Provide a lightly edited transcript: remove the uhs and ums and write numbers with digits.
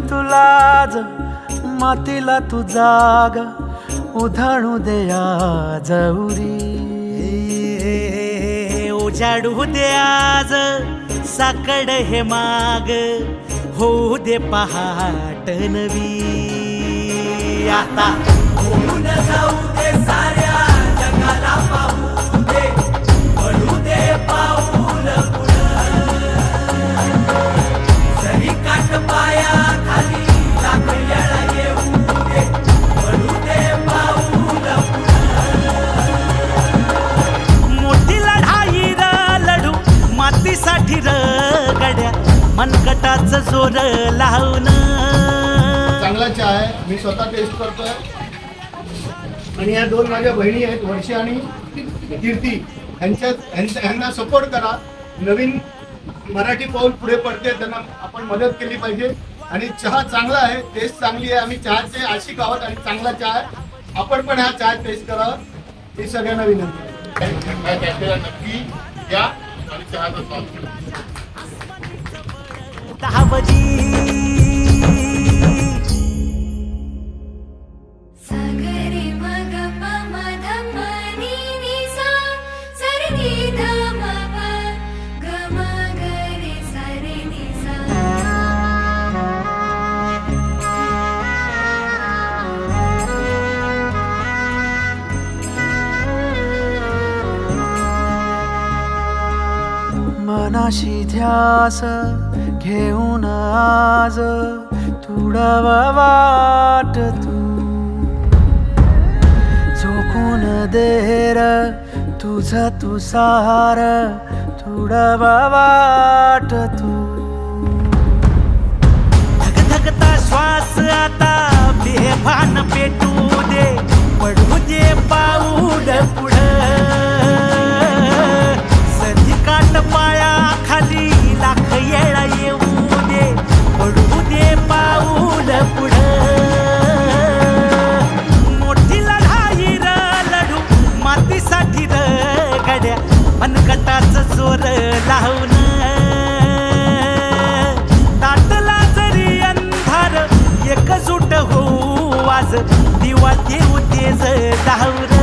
तुलाज मातीला तू जाग उधाणू दे आज उरी उजाडू दे आज साकड हे माग होऊ दे पहाट नवी आता होऊन जाऊ दे साऱ्या जगाला पाहू दे पडू दे पाऊल पुढं जरी काट पाया खाली लाख येळा येऊ दे पडू दे पाऊल मोठी लढाई र लढू मातीसाठी र गड्या मनगटाचं जोर लावून चांगला चहा आहे. मी स्वतः टेस्ट करतोय आणि या दोन माझ्या बहिणी आहेत वर्षी आणि कीर्ती यांना सपोर्ट करा. नवीन मराठी पाऊल पुढे पडते त्यांना आपण मदत केली पाहिजे. आणि चहा चांगला आहे, टेस्ट चांगली आहे. आम्ही चहाचे आशिक आहोत आणि चांगला चहा आहे. आपण पण हा चहा टेस्ट करावा ही सगळ्यांना विनंती आहे. नक्की या आणि चहाचा स्वाद घ्या. सागरे मग पमध मनी निसा सरनी धम गम गरे सरे निसा मनाशी ध्यास घेऊन आज तुडावा वाट तू झोकून देर तुझ तू सार तुडावा वाट तू धगधगता श्वास आता बेभान पेटू दे पडू दे पाऊल पुढं सधी काट पाया खाली लाख येळा येऊ दे पडू दे पाऊल पुढं मोठी लढाई र लढू मातीसाठी र गड्या मनगटाचं जोर लावून ताटला जरी अंधार एकजूट होऊ आज दिवा देऊ तेज दावर